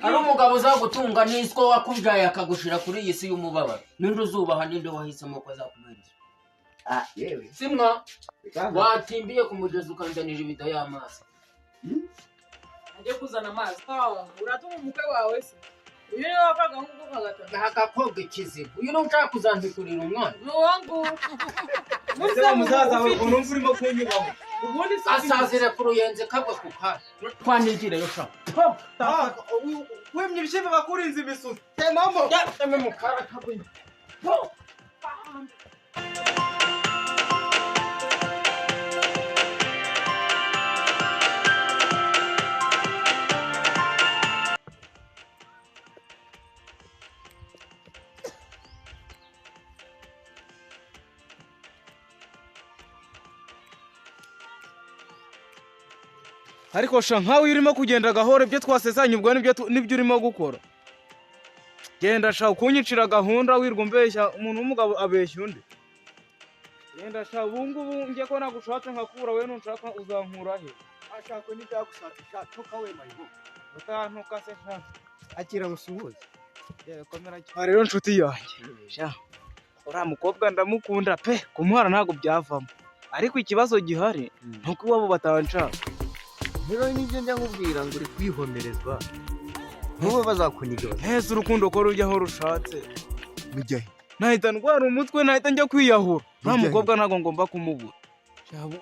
ari umugabo uzagutunga n'iswa wakubyaye akagushira kuri iyi si y'umubabaro ninde uzubaha ninde wahisemo ko azakumereza yewe simwa watimbiye ku mugezi ukanzanira ibido y'amazi ajye kuzana amazi uratuma umukwe wawe se uyu niwe wakaga nk'uko kagatana ntakakoga ikizigo uyu niwe ushaka kuzanzikurira umwana nuwangu musaza we urumva urimo kunyubaho ubundi asazire ku ruyenze kagwa ku kanya twanigire yo sha wemye ibishimbo bakurinze ibisusa temamo yateme mu kara kagwa ariko sha nkawe urimo kugenda gahoro ibyo twasezanye ubwo nibyo urimo gukora genda sha kunyicira gahunda wirwa mbeshya umuntu w'umugabo abeshya undi genda sha ubungubu ngiye ko nagushatse nkakura we nunshaka uzankura he ashaka n'ibyagushakisha tuka we mayibo utantuka se sha akira musuhuze komera rero nshuti yanjye sha uriya mukobwa ndamukunda pe kumuhara ntabwo byavamo ariko ikibazo gihari nuko iwabo batanshaka rero nibyo njya nkubwira ngo uri kwihomerezwa ntuba bazakuniga neza urukundo ko rujya aho rushatse rujya he nahita ndwara umutwe nahita njya kwiyahura nta mukobwa ntabwo ngomba kumubura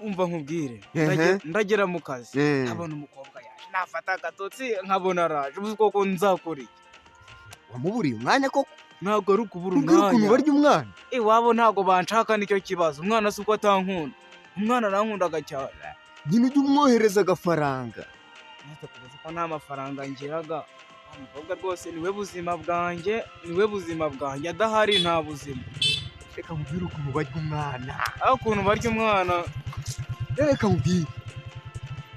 umva nkubwire ndagera mu kazi nkabona umukobwa yaje nafata agatotsi nkabona araje uzi koko nzakora iki wamuburiye umwanya koko ntabwo ari ukubura umwanya ukuntu barya umwana iwabo ntabwo banshaka nicyo kibazo umwana si uko atankunda umwana arankundaga cyane nyine ujya umwohereza agafaranga kubaza ko nta mafaranga ngiraga umukobwa rwose niwe buzima bwanjye adahari nta buzima reka mubwire ukuntu barya umwana ukuntu barya umwana reka mubwire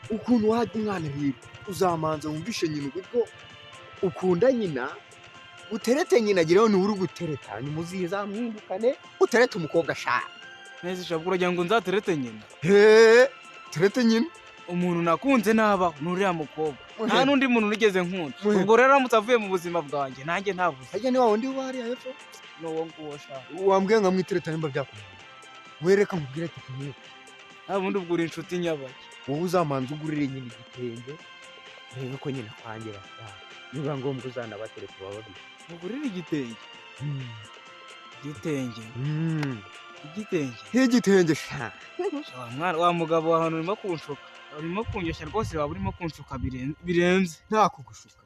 ukuntu warya umwana rero uzamanza wumvishe nyina uburyo ukunda nyina uterete nyina agireho niwe uri gutereta nimuzizamwindukane uterete umukobwa ashaka neza ishabwa uragira ngo nzaterete nyina terete nyina umuntu nakunze nabaho n'uriya mukobwa nta n'undi muntu urigeze nkunda ubwo rero aramutse avuye mu buzima bwanjye nanjye ntavuze harya ni wa wundi wariya hepfo n'uwo nguwo shaka wambwiye nka mwitereta nimba byakomeye wereka mubwire tekinike nta bundi ubwo uri inshuti nyabaki wowe uzamanza ugurire nyina igitenge urebe ko nyina kwanjye bashaka niba ngombwa uzanabatereka bababiri ugurire igitenge igitenge sha wa mugabo wa hano urimo kunyosha rwose waba urimo kunshuka birenze nta kugushuka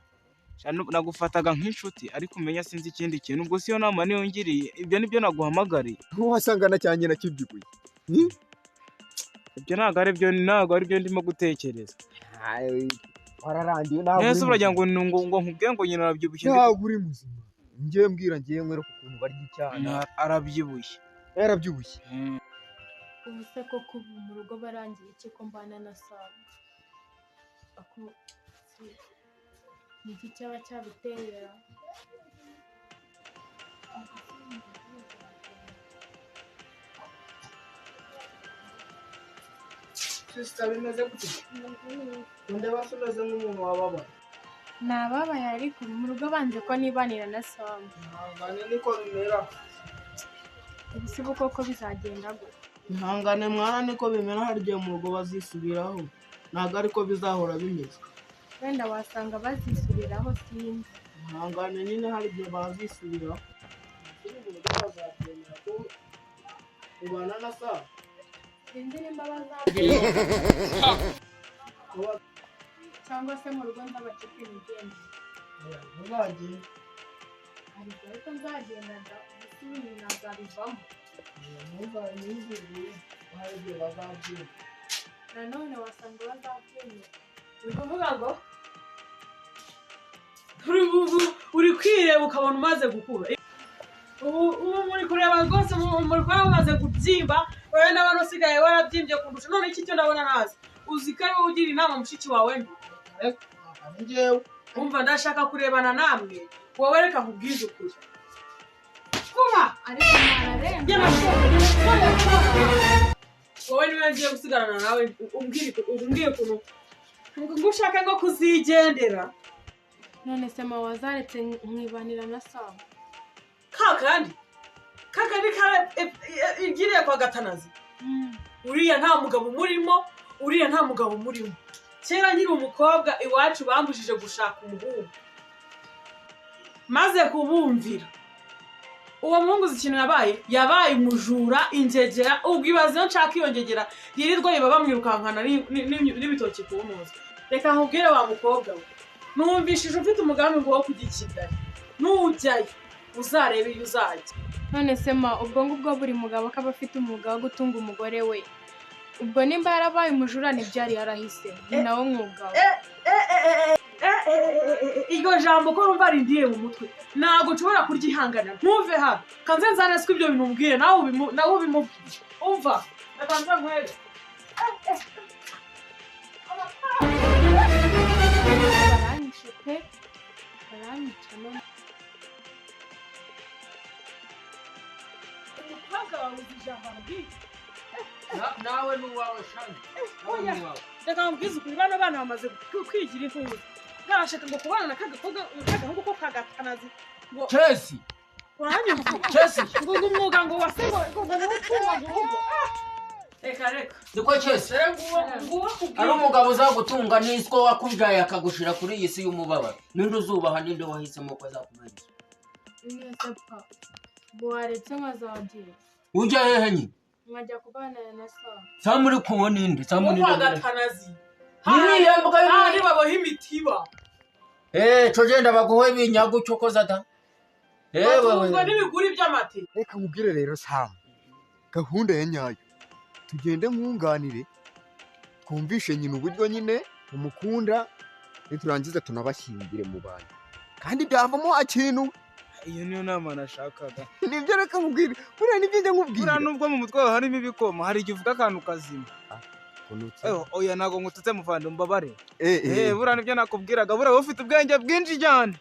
nagufataga nk'inshuti ariko umenya sinzi ikindi kintu ubwo siyo nama niyo ngiriye ibyo nibyo naguhamagariye ntiwasangana cyane na kibyiguye ibyo ntabwo ari byo ndimo gutekereza wararangiye neza uragira ngo nkubwire ngo nyina arabyibushye ntabwo uri muzima ngiye mbwira ngiye nkwereka ukuntu barya icyana arabyibushye yarabyibushye ubu se koko ubu mu rugo barangiye iki ko mbana na Saba ni iki cyaba cyabitera sisita bimeze gute undi abasubiza nk'umuntu wababaye nababaye ariko mu rugo banze ko nibanira na Saba ihangane niko bimera ubu se koko bizagenda gute ihangane mwana niko bimera hari igihe mu rugo bazisubiraho ntabwo ariko bizahora bimeze wenda wasanga bazisubiraho sinzi ihangane nyine hari igihe bazisubiraho bazabyemera ko ubana na Saba sinzi nimba bazabyemera cyangwa se mu rugo ndabacika imigende ntuzagende hari igihe ariko nzagenda ndasubira nazabivamo ntuzabizigire hari igihe bazabyemera nanone wasanga bazabyemera uri kuvuga ngo uri kwireba ukabona umaze gukura ubu muri kureba rwose muri kureba umaze kubyimba wowe n'abana usigaye warabyimbye kundusha none iki cyo ndabona nazi uzi ko ari wowe ugira inama mushiki wawe njyewe umva ndashaka kurebana namwe wowe reka nkubwize ukuri kuba ariko mwararenze wowe niwe ngiye gusigarana nawe umbwire ukuntu ngo ushaka ngo kuzigendera none se mama wazaretse mwibanira na sawa kakandi igiriye kwa Gatanazi uriya nta mugabo murimo kera nkiri umukobwa iwacu bambujije gushaka umuhungu maze kubumvira uwo muhungu ikintu yabaye umujura ingegera ubwo ibaze yo nshaka iyo ngegera yirirwa yiba bamwirukankana n'ibitoki ku muzi reka nkubwire wa mukobwa we numvishije ufite umugambi ngo wo kujya i Kigali nujyayo uzarebe iyo uzajya none se ma ubwo ngubwo buri mugabo akaba afite umwuga wo gutunga umugore we ubwo nimba yarabaye umujura ntibyari yarahise ni nawo mwuga we iryo jambo ko rumva rindiye mu mutwe ntabwo nshobora kuryihangana ntuve hano kanze nzane siko ibyo bintu mbwiye nawe ubimubwiye umva reka nze nkwere baranyishe pe baranyica no umukobwa wawe uzi ijambo mbwiye nawe n'uwawe shani reka mbwize ukuri bano bana bamaze kwigira intuzi ngarashaka ngo kubana na kagahungu ko kagatanazi ngo Chesi uranyumva Chesi ngo umwuga ngo wasego ngo n'utuma ngo reka niko Chesi nguwo ari umugabo uzagutunga n'iswo wakubyaye akagushira kuri iyi si y'umubabaro ninde uzubaha ninde wahisemo ko azakumarira nese pa buwaretse nkazagira ujya hehe nyine nkajya kubana na sawa samuri kuwo ninde samuri kwa Gatanazi niriya mbwa y'umwana baboha imitiba cyo genda baguhe ibinyago cyo koza da batuzwa n'ibiguri by'amate reka nkubwire rero Sam gahunda ya nyayo tugende mwunganire twumvishe nyine uburyo nyine umukunda niturangiza tunabashyingire mu bantu kandi byavamo ikintu iyo niyo nama nashakaga nibyo reka nkubwire buriya nibyo njya nkubwira buriya nubwo mu mutwe wawe harimo ibikoma hari igihe uvuga akantu kazima oya ntabwo ngututse muvande mbabare buriya nibyo nakubwiraga buriya ufite ubwenge bwinshi cyane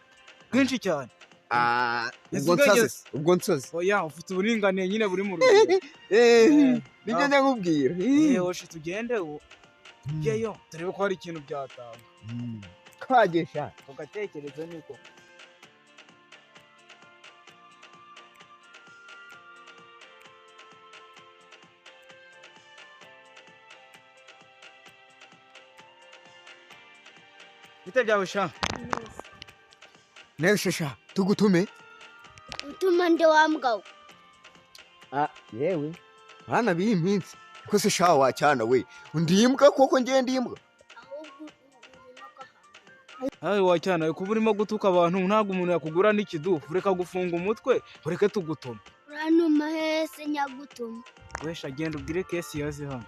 ubwo nsozi oya ufite uburinganiye nyine buri mu rugero nibyo njya nkubwira hoshi tugende tujyeyo turebe ko hari ikintu byatanga twagesha tugatekereza niko bite byawe sha nawe shasha tugutume utuma nde wa mbwa yewe hana biyi iminsi ko se sha wacyana we ndimbwa koko ngiye ndimbwa hawe wacyana we kuba urimo gutuka abantu ntabwo umuntu yakugura n'ikidufu reka gufunga umutwe ureke tugutuma uranuma hese nyagutuma wesha genda ubwire kesi yaze hano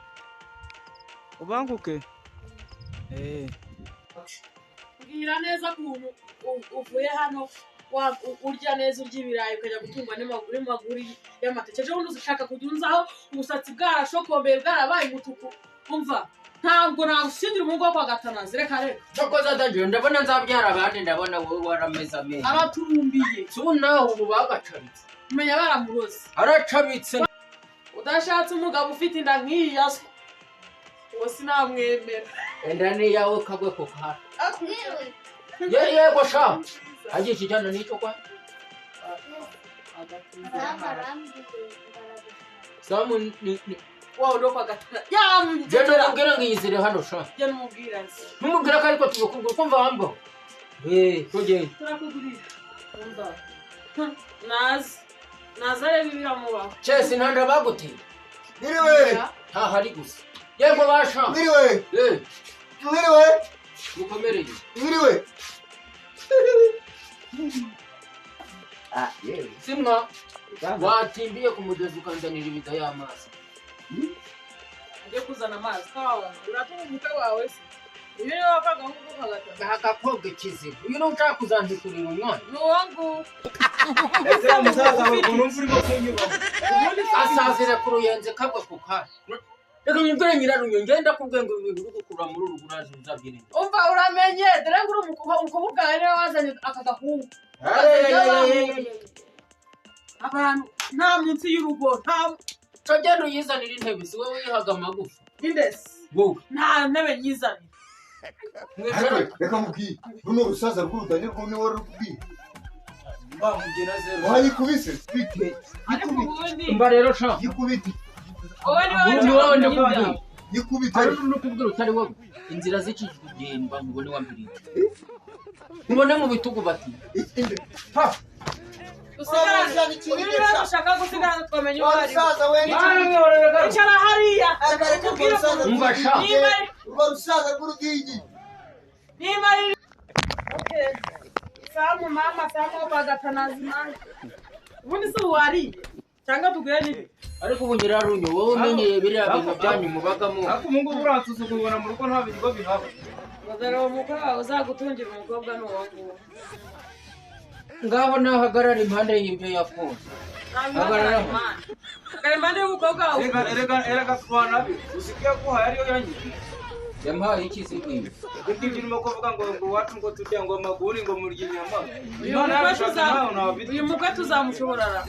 ubanguke mbwira neza ukuntu uvuye hano urya neza urya ibirayi ukajya gutungwa n'amaguru y'amateke ejo bundi ushaka kujya unzaho umusatsi bwarashokombeye bwarabaye umutuku umva ntabwo nagushyingira umuhungu wo kwa Gatanazi reka cyokoza adagiye ndabona nzabyara abandi ndabona wowe warameze amenyo araturumbiye so nawe ubu bagacabitse umenya baramuroze aracabitse udashatse umugabo ufite inda nk'iyi ya so uwo sinamwemera enda niyawe kagwe ko kahari yego sha agiye kijyana n'icyo kwa samu ni wawe no kwa Gatanazi genda nabwira ngo iyizire hano sha jya n'umubwira ntumubwira ko ariko tubikubwira ukumva wambaho tugende turakugurira naza reba ibiramubaho Chesi ntanda baguteye Mwiriwe ntahari gusa yego basha mwiriwe mukomereye mwiriwe simwa watimbiye ku mugezi ukanzanira ibida y'amazi ajye kuzana amazi uratuma umutwe wawe se uyu niwe wakagahungu ko Gatanazi agakoga kizibu uyu niwe ushaka kuzanzikurira umwana ni uwo nguwo ese umusaza wawe ukuntu urimo kunyubaho asazira ku ruyenze kagwa ku kari reka nyumvire nyirarunyonge ngenda kubwe ngo ibintu biri gukura muri uru burazi uzabyirinde umva uramenye dore ngo uri umukobwa rero wazanye aka gahungu abantu nta munsi y'urugo nta cyo genda uyizanira intebe si wowe wihaga amagufa indesi wowe nta ntebe nyizanira reka mubwire runo rusaza rw'urudani rwo ni wari rukubwira bamugena zero wayikubise twite ariko ubundi mba rero sha yikubite wowe ni wowe ndakubwira yikubite ari n'ukubwira utari wowe inzira zikijwe kugendwa mubone wambiriye mubone mu bitugu bati ha usigara ushaka gusigara twamenye uwo ari rusaza we icara hariya umva sha urwo rusaza rw'urugigi niba ari samu mama samu bagatanazi mama ubundi se wari cyangwa tugire ni ariko ubungira runyo wowe umenyeye biriya bintu byanyu mubagamo ariko umungu uransuza kubibona mu rugo nta bigo bihaba bagara umukobwa wawe uzagutungira umukobwa n'uwanguwo ngaho nahagarara impande y'ibyo yakoze hagarara impande y'umukobwa wawe erega twana usikiye ko hari yo yangiye yampaye iki se kwiye ibyo birimo kuvuga ngo wacu ngo turya ngo amaguri ngo murya inyama uyu mukwe tuzamushoborara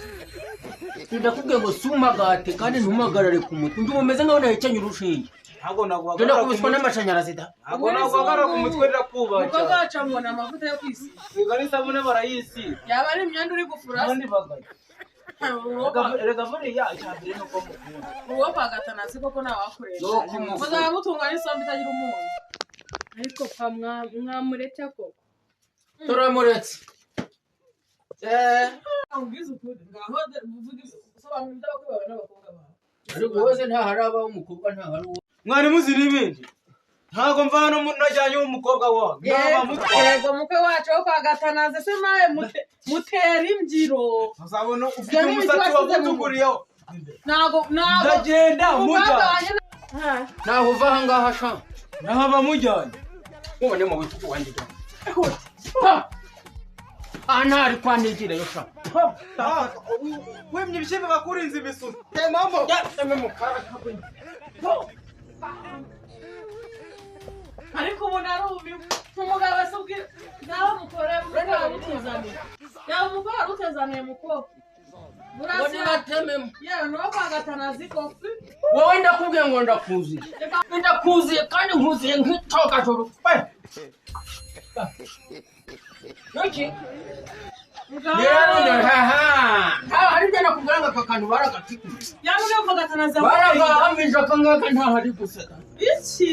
ndakubwiye ngo sumagate kandi ntumagarare ku mutwe ndi umeze nkaho nahekenye urushinge ntabwo naguhagarara genda kubiswa n'amashanyarazi da ntabwo naguhagarara ku mutwe ndakubaha umukobwa wacu amubona amavuta yo kwisiga siga n'isabune barayisiga yaba ari imyenda uri gufura abandi bagaye erega buriya icyambere ni uko mukunda uwo pagatanasi koko ntawakoresha yo kumufu muzaba mutunga n'isombe itagira umunyu ariko pa mwamuretse koko turamuretse ubwiza ukuri ngaho uvuga usobanura ibyo abakwe bawe n'abakobwa bawe ariko wese ntaharabaho umukobwa ntahari uwo mwari muzira ibindi ntabwo mva hano najyanye w'umukobwa wawe yego mukwe wacu wo kwa gatanaze se nawe mutera imbyiro uzabona ufite umusatsi wagutuguriyeho ntago ndagenda mujyanye naho uva aha ngaha sha nahaba mujyanye mubone mu bitugu wanjye aha ntari kwandigira yo sha wemye ibishyimbo bakurinze ibisusa temamo ariko ubu narumiwe umugabo asubwira nawe mukorera umugabo utuzaniye yaba umugabo wari utuzaniye mukobwa batememo yewe nuwo kwa gatanazi kofi wowe ndakubwiye ngo ndakuziye kandi nkuziye nk'itogajoro iki hari ibyo nakubwira ngo aka kantu baragatikuje yaba ugiye kwa gatanazi baragahamije aka ngaka ntahari guseka iki